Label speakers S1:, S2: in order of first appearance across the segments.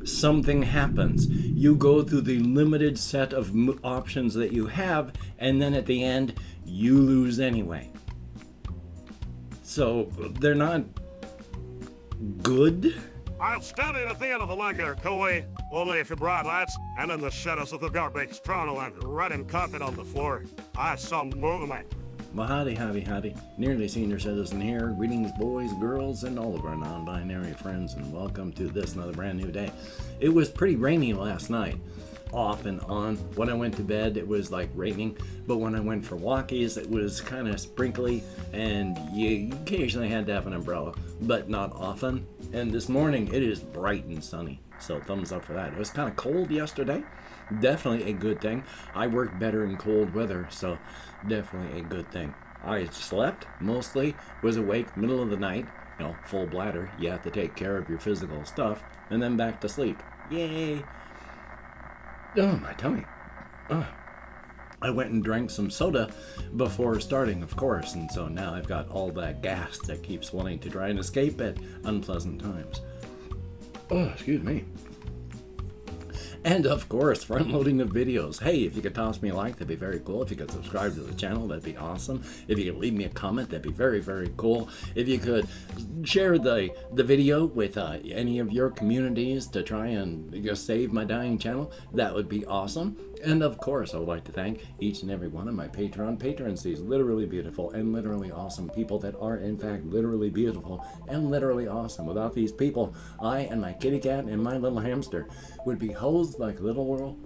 S1: something happens. You go through the limited set of options that you have, and then at the end, you lose anyway. So they're not good.
S2: I'll stand in at the end of the line there, Coy. Only if you brought lads, and in the shadows of the garbage, trundle and running carpet on the floor. I saw movement.
S1: Well, howdy. Nearly Senior Citizen here. Greetings, boys, girls, and all of our non-binary friends, and welcome to this, another brand new day. It was pretty rainy last night, off and on. When I went to bed, it was like raining, but when I went for walkies, it was kind of sprinkly, and you occasionally had to have an umbrella, but not often. And this morning, it is bright and sunny, so thumbs up for that. It was kind of cold yesterday. Definitely a good thing. I work better in cold weather, so definitely a good thing. I slept mostly, was awake middle of the night, you know, full bladder. You have to take care of your physical stuff, and then back to sleep. Yay! Oh, my tummy. Oh. I went and drank some soda before starting, of course, and so now I've got all that gas that keeps wanting to try and escape at unpleasant times. Oh, excuse me. And of course, front loading of videos. Hey, if you could toss me a like, that'd be very cool. If you could subscribe to the channel, that'd be awesome. If you could leave me a comment, that'd be very, very cool. If you could share the video with any of your communities to try and just save my dying channel, that would be awesome. And of course, I would like to thank each and every one of my Patreon patrons, these literally beautiful and literally awesome people that are in fact literally beautiful and literally awesome. Without these people, I and my kitty cat and my little hamster would be hosed like literal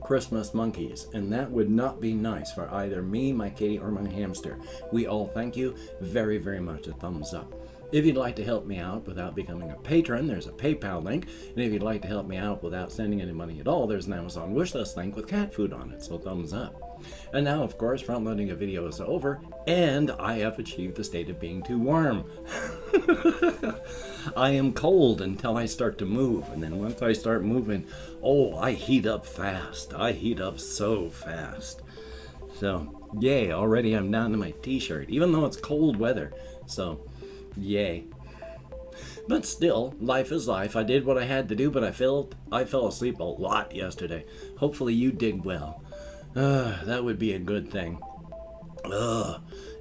S1: Christmas monkeys, and that would not be nice for either me, my kitty, or my hamster. We all thank you very, very much. A thumbs up. If you'd like to help me out without becoming a patron, there's a PayPal link. And if you'd like to help me out without sending any money at all, there's an Amazon wishlist link with cat food on it, so thumbs up. And now, of course, front loading a video is over, and I have achieved the state of being too warm. I am cold until I start to move, and then once I start moving, oh, I heat up fast. I heat up so fast. So, yay, already I'm down to my t-shirt, even though it's cold weather. So, yay. But still, life is life. I did what I had to do, but I fell asleep a lot yesterday. Hopefully you did well. That would be a good thing.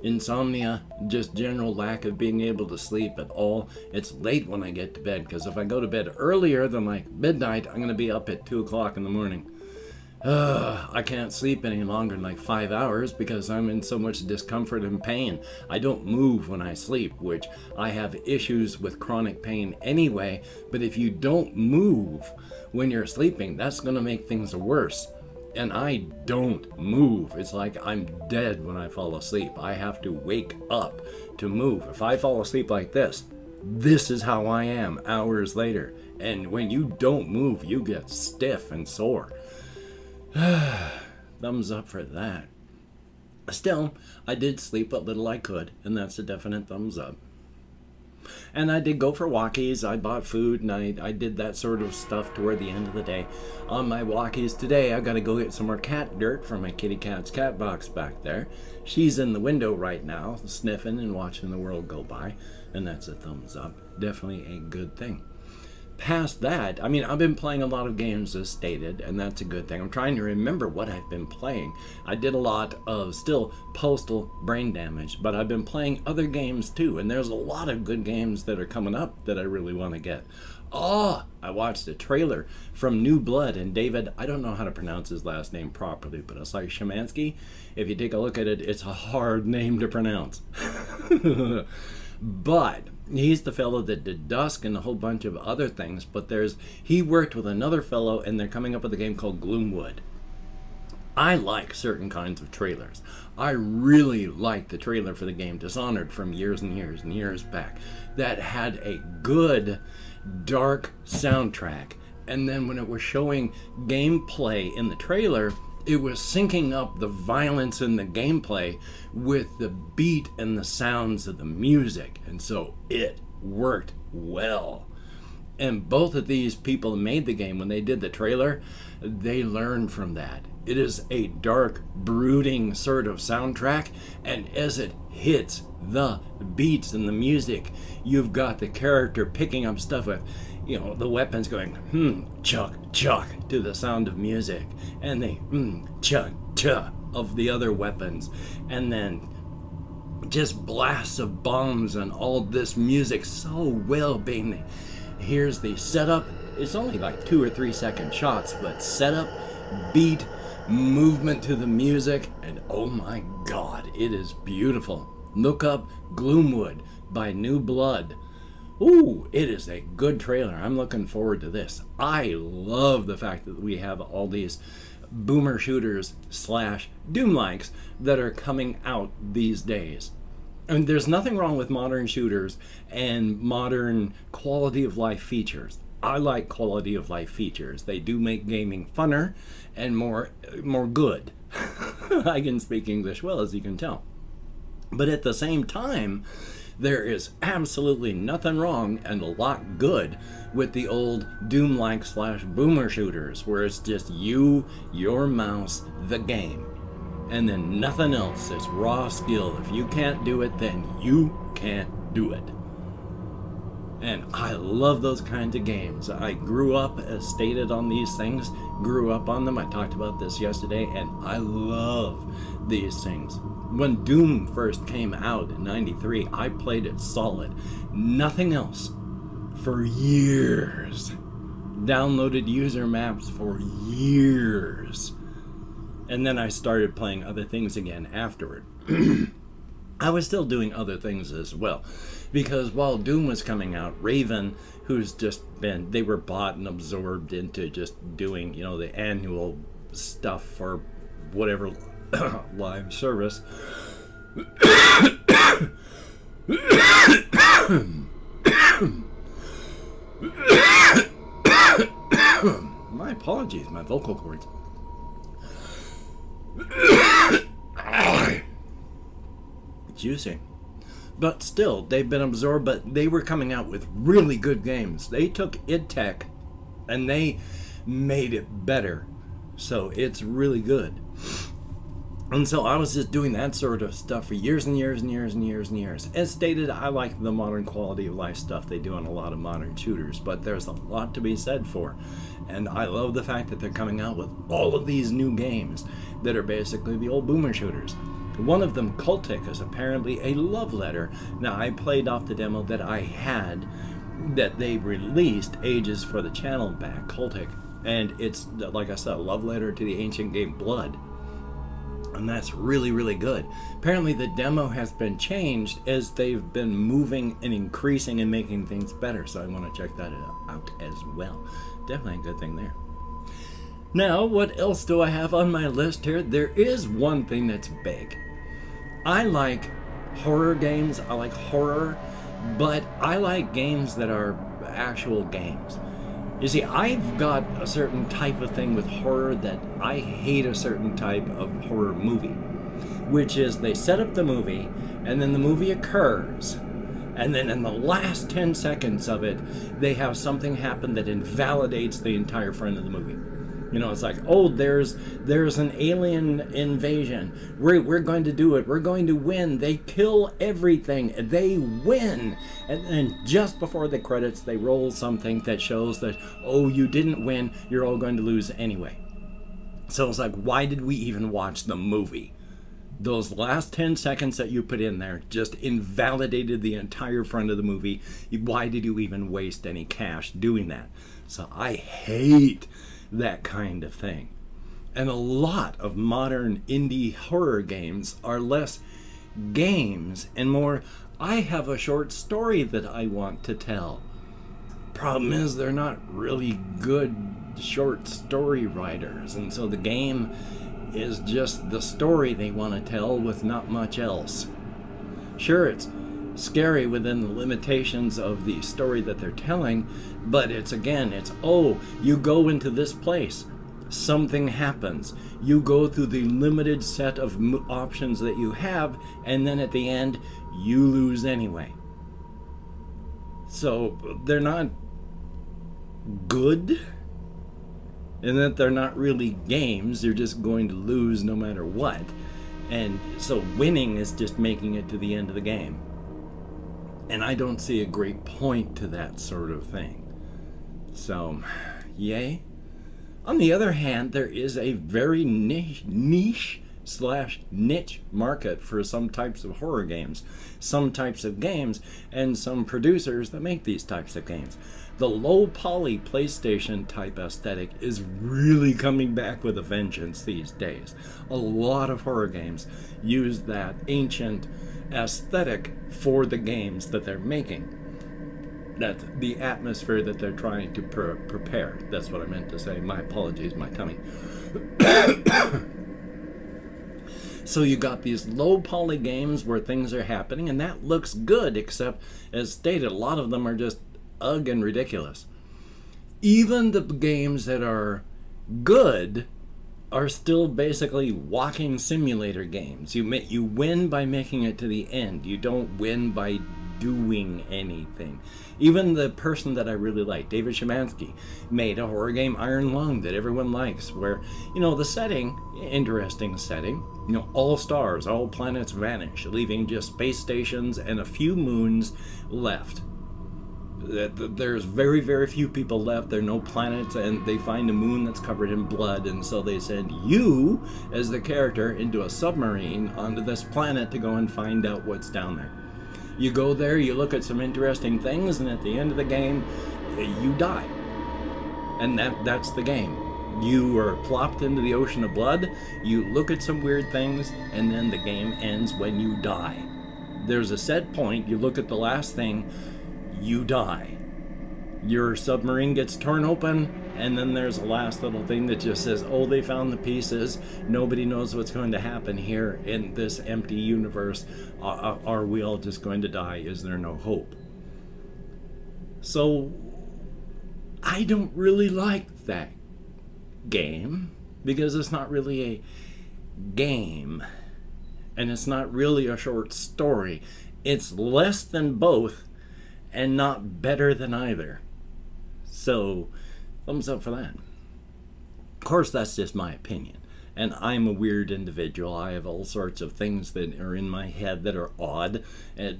S1: Insomnia, just general lack of being able to sleep at all. It's late when I get to bed, because if I go to bed earlier than like midnight, I'm going to be up at 2 o'clock in the morning. I can't sleep any longer than like 5 hours because I'm in so much discomfort and pain. I don't move when I sleep, which I have issues with chronic pain anyway, but if you don't move when you're sleeping, that's going to make things worse. And I don't move. It's like I'm dead when I fall asleep. I have to wake up to move. If I fall asleep like this is how I am hours later. And when you don't move, you get stiff and sore. Thumbs up for that. Still, I did sleep what little I could, and that's a definite thumbs up. And I did go for walkies. I bought food, and I did that sort of stuff toward the end of the day. On my walkies today, I've got to go get some more cat dirt from my kitty cat's cat box back there. She's in the window right now, sniffing and watching the world go by, and that's a thumbs up. Definitely a good thing. Past that, I mean, I've been playing a lot of games as stated, and that's a good thing. I'm trying to remember what I've been playing. I did a lot of still Postal Brain Damage, but I've been playing other games too, and there's a lot of good games that are coming up that I really want to get. Oh, I watched a trailer from New Blood, and David, I don't know how to pronounce his last name properly, but it's like Shemansky. If you take a look at it, it's a hard name to pronounce. But he's the fellow that did Dusk and a whole bunch of other things, but he worked with another fellow, and they're coming up with a game called Gloomwood. I like certain kinds of trailers. I really like the trailer for the game Dishonored from years and years and years back that had a good dark soundtrack, and then when it was showing gameplay in the trailer, it was syncing up the violence in the gameplay with the beat and the sounds of the music, and so it worked well. And both of these people who made the game, when they did the trailer, they learned from that. It is a dark, brooding sort of soundtrack, and as it hits the beats and the music, you've got the character picking up stuff with, you know, the weapons going, chuck, chuck, to the sound of music, and the chuck, chuck of the other weapons, and then just blasts of bombs and all this music so well being. Here's the setup. It's only like 2 or 3 second shots, but setup, beat, movement to the music, and oh my god, it is beautiful. Look up Gloomwood by New Blood. Ooh, it is a good trailer. I'm looking forward to this. I love the fact that we have all these boomer shooters / Doom-likes that are coming out these days. And there's nothing wrong with modern shooters and modern quality of life features. I like quality of life features. They do make gaming funner and more good. I can speak English well, as you can tell. But at the same time, there is absolutely nothing wrong and a lot good with the old Doom-like / boomer shooters, where it's just you, your mouse, the game, and then nothing else. It's raw skill. If you can't do it, then you can't do it. And I love those kinds of games. I grew up, as stated on these things, grew up on them. I talked about this yesterday, and I love these things. When Doom first came out in '93, I played it solid. Nothing else for years. Downloaded user maps for years. And then I started playing other things again afterward. I was still doing other things as well, because while Doom was coming out, Raven, who's just been, they were bought and absorbed into just doing, you know, the annual stuff for whatever live service. My apologies, my vocal cords. Juicy. But still, they've been absorbed, but they were coming out with really good games. They took id Tech and they made it better. So it's really good. And so I was just doing that sort of stuff for years and years and years and years and years. As stated, I like the modern quality of life stuff they do on a lot of modern shooters, but there's a lot to be said for. And I love the fact that they're coming out with all of these new games that are basically the old boomer shooters. One of them, Cultic, is apparently a love letter. Now, I played off the demo that I had that they released ages for the channel back, Cultic, and it's, like I said, a love letter to the ancient game Blood. And that's really, really good. Apparently the demo has been changed as they've been moving and increasing and making things better, so I want to check that out as well. Definitely a good thing there. Now, what else do I have on my list here? There is one thing that's big. I like horror games, I like horror, but I like games that are actual games. You see, I've got a certain type of thing with horror that I hate a certain type of horror movie, which is they set up the movie, and then the movie occurs, and then in the last 10 seconds of it, they have something happen that invalidates the entire front of the movie. You know, it's like, oh, there's an alien invasion. We're going to do it. We're going to win. They kill everything. They win. And then just before the credits, they roll something that shows that, oh, you didn't win. You're all going to lose anyway. So it's like, why did we even watch the movie? Those last 10 seconds that you put in there just invalidated the entire front of the movie. Why did you even waste any cash doing that? So I hate that kind of thing. And a lot of modern indie horror games are less games and more, I have a short story that I want to tell. Problem is, they're not really good short story writers, and so the game is just the story they want to tell with not much else. Sure, it's scary within the limitations of the story that they're telling, but it's, again, it's, oh, you go into this place, something happens, you go through the limited set of options that you have, and then at the end you lose anyway. So they're not good, and that they're not really games, they're just going to lose no matter what. And so winning is just making it to the end of the game. And I don't see a great point to that sort of thing. So, yay. On the other hand, there is a very niche market for some types of horror games, some types of games, and some producers that make these types of games. The low poly PlayStation type aesthetic is really coming back with a vengeance these days. A lot of horror games use that ancient aesthetic for the games that they're making. That's the atmosphere that they're trying to prepare. That's what I meant to say. My apologies, my tummy. So you got these low poly games where things are happening, and that looks good, except, as stated, a lot of them are just ugh and ridiculous. Even the games that are good are still basically walking simulator games. You win by making it to the end. You don't win by doing anything. Even the person that I really like, David Szymanski, made a horror game, Iron Lung, that everyone likes, where, you know, the setting, interesting setting, you know, all stars, all planets vanish, leaving just space stations and a few moons left. There's very, very few people left. There are no planets, and they find a moon that's covered in blood, and so they send you, as the character, into a submarine onto this planet to go and find out what's down there. You go there, you look at some interesting things, and at the end of the game, you die. And that's the game. You are plopped into the ocean of blood, you look at some weird things, and then the game ends when you die. There's a set point, you look at the last thing, you die. Your submarine gets torn open, and then there's a last little thing that just says, oh, they found the pieces. Nobody knows what's going to happen here in this empty universe. Are we all just going to die? Is there no hope? So, I don't really like that game, because it's not really a game, and it's not really a short story. It's less than both, and not better than either. So, thumbs up for that. Of course, that's just my opinion. And I'm a weird individual. I have all sorts of things that are in my head that are odd,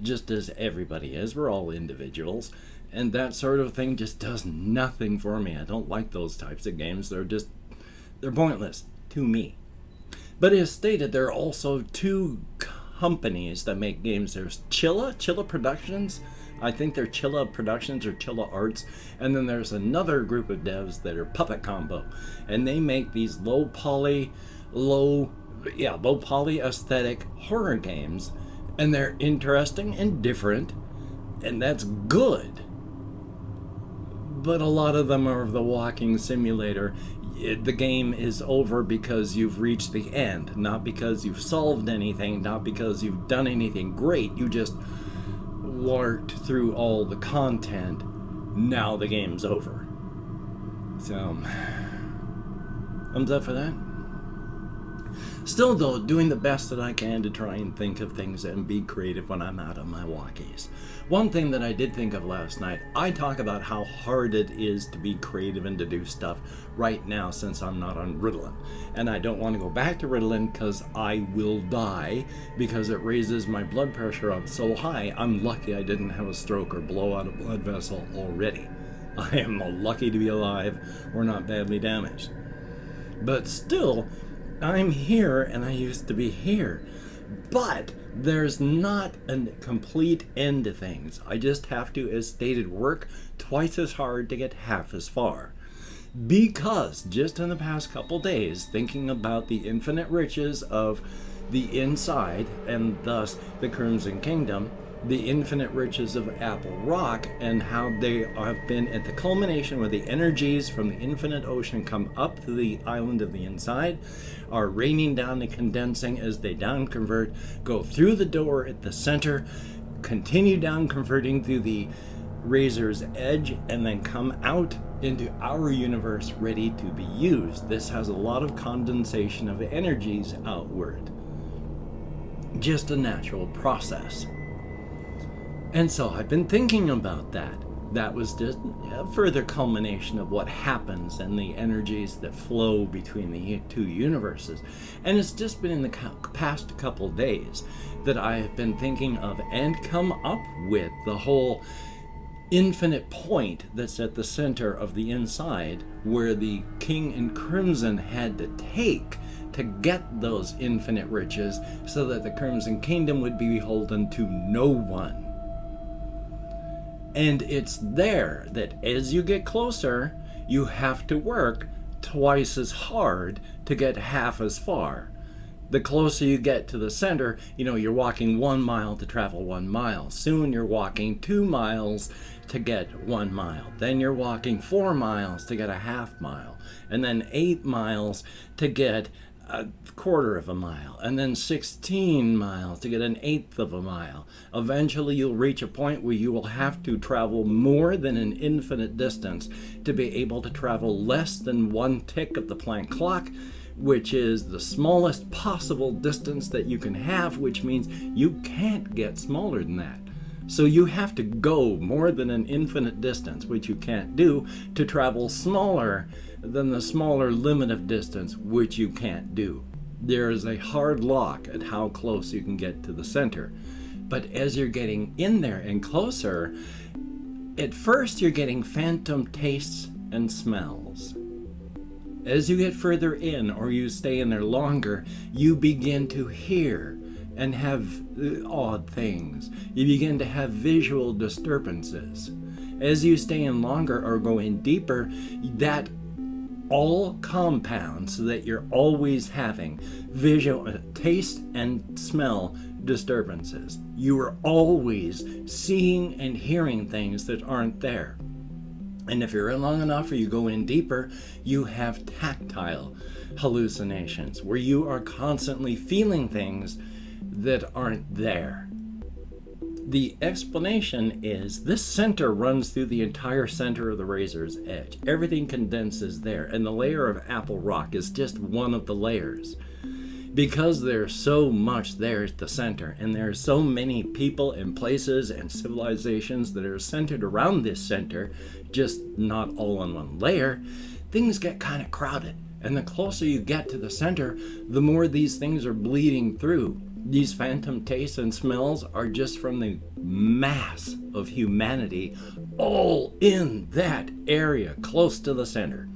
S1: just as everybody is. We're all individuals. And that sort of thing just does nothing for me. I don't like those types of games. They're pointless to me. But as stated, there are also two companies that make games. There's Chilla Productions. I think they're Chilla Productions or Chilla Arts, and then there's another group of devs that are Puppet Combo, and they make these low poly aesthetic horror games, and they're interesting and different, and that's good. But a lot of them are the walking simulator. The game is over because you've reached the end, not because you've solved anything, not because you've done anything great. You just worked through all the content. Now the game's over. So, thumbs up for that. Still though, doing the best that I can to try and think of things and be creative when I'm out on my walkies. One thing that I did think of last night, I talk about how hard it is to be creative and to do stuff right now since I'm not on Ritalin. And I don't want to go back to Ritalin because I will die because it raises my blood pressure up so high. I'm lucky I didn't have a stroke or blow out a blood vessel already. I am lucky to be alive or not badly damaged. But still, I'm here and I used to be here. But there's not a complete end to things. I just have to, as stated, work twice as hard to get half as far. Because just in the past couple days, thinking about the infinite riches of the inside, and thus the Crimson Kingdom, the infinite riches of Apple Rock, and how they have been at the culmination where the energies from the infinite ocean come up to the island of the inside, are raining down and condensing as they down convert, go through the door at the center, continue down converting through the razor's edge, and then come out into our universe ready to be used. This has a lot of condensation of energies outward. Just a natural process. And so I've been thinking about that. that was just a further culmination of what happens and the energies that flow between the two universes. And it's just been in the past couple days that I have been thinking of and come up with the whole infinite point that's at the center of the inside, where the King in Crimson had to take to get those infinite riches so that the Crimson Kingdom would be beholden to no one. And it's there that as you get closer, you have to work twice as hard to get half as far. The closer you get to the center, you're walking 1 mile to travel 1 mile. Soon you're walking 2 miles to get 1 mile. Then you're walking 4 miles to get a half mile. And then 8 miles to get a quarter of a mile, and then 16 miles to get an eighth of a mile. Eventually you'll reach a point where you will have to travel more than an infinite distance to be able to travel less than 1 tick of the Planck clock, which is the smallest possible distance that you can have, which means you can't get smaller than that. So you have to go more than an infinite distance, which you can't do, to travel smaller than the smaller limit of distance, which you can't do. There is a hard lock at how close you can get to the center. But as you're getting in there and closer, at first you're getting phantom tastes and smells. As you get further in, or you stay in there longer, you begin to hear and have odd things. You begin to have visual disturbances. As you stay in longer or go in deeper, that all compounds so that you're always having visual, taste and smell disturbances. You are always seeing and hearing things that aren't there. And if you're in long enough or you go in deeper, you have tactile hallucinations where you are constantly feeling things that aren't there. The explanation is this center runs through the entire center of the razor's edge. Everything condenses there, and the layer of apple rock is just one of the layers. Because there's so much there at the center, and there's so many people and places and civilizations that are centered around this center, just not all in one layer, things get kind of crowded. And the closer you get to the center, the more these things are bleeding through. These phantom tastes and smells are just from the mass of humanity all in that area close to the center.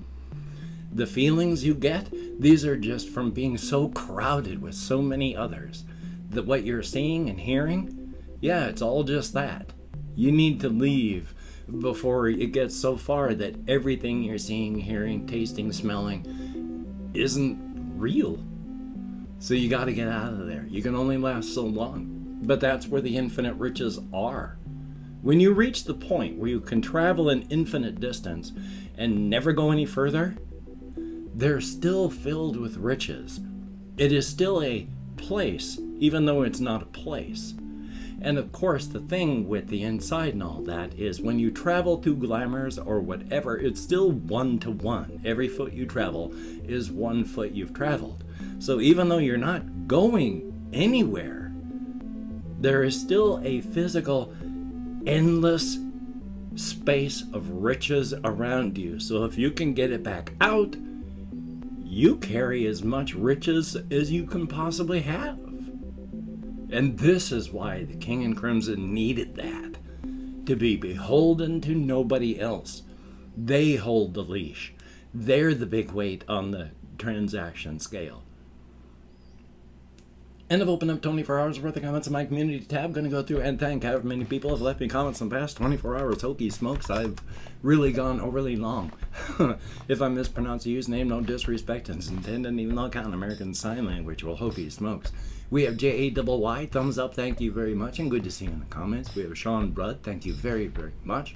S1: The feelings you get, these are just from being so crowded with so many others that what you're seeing and hearing, yeah, it's all just that. You need to leave before it gets so far that everything you're seeing, hearing, tasting, smelling isn't real. So you got to get out of there. You can only last so long. But that's where the infinite riches are. When you reach the point where you can travel an infinite distance and never go any further, they're still filled with riches. It is still a place, even though it's not a place. And of course, the thing with the inside and all that is when you travel to glamours or whatever, it's still 1-to-1. Every foot you travel is 1 foot you've traveled. So even though you're not going anywhere, there is still a physical, endless space of riches around you. So if you can get it back out, you carry as much riches as you can possibly have. And this is why the King in Crimson needed that, to be beholden to nobody else. They hold the leash. They're the big weight on the transaction scale. And I've opened up 24 hours worth of comments in my community tab. Going to go through and thank however many people have left me comments in the past 24 hours. Hokey smokes, I've really gone overly long. If I mispronounce a username, no disrespect is intended, even though I count American Sign Language. Well, hokey smokes. We have JAYY, thumbs up, thank you very much, and good to see you in the comments. We have Sean Brudd, thank you very, very much.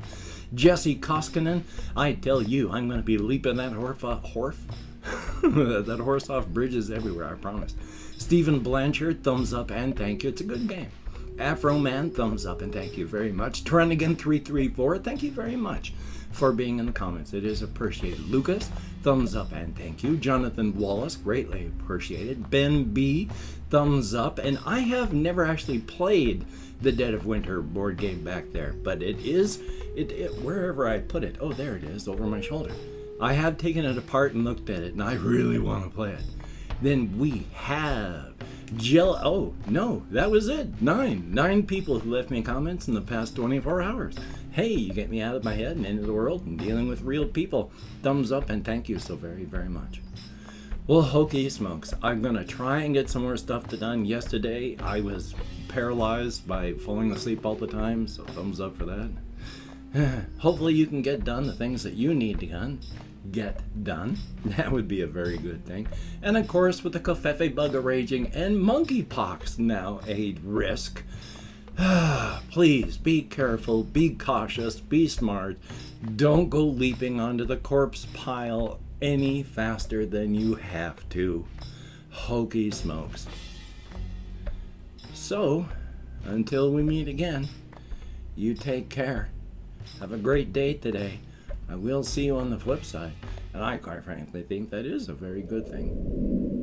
S1: Jesse Koskinen, I tell you, I'm going to be leaping that that horse off bridges everywhere, I promise. Stephen Blanchard, thumbs up and thank you. It's a good game. Afro Man, thumbs up and thank you very much. Trenigan334, thank you very much. for being in the comments. It is appreciated. Lucas, thumbs up and thank you. Jonathan Wallace, greatly appreciated. Ben B, thumbs up. And I have never actually played the Dead of Winter board game back there, but it is, wherever I put it, oh, there it is, over my shoulder. I have taken it apart and looked at it, and I really want to play it. Then we have oh, no, that was it. 9 people who left me comments in the past 24 hours. Hey, you get me out of my head and into the world and dealing with real people. Thumbs up and thank you so very, very much. Well, hokey smokes, I'm gonna try and get some more stuff done. Yesterday, I was paralyzed by falling asleep all the time, so thumbs up for that. Hopefully you can get done the things that you need to get done. That would be a very good thing. And of course, with the Covfefe bug raging and monkeypox now a risk, please be careful, be cautious, be smart. Don't go leaping onto the corpse pile any faster than you have to. Hokey smokes. So, until we meet again, you take care. Have a great day today. I will see you on the flip side. And I quite frankly think that is a very good thing.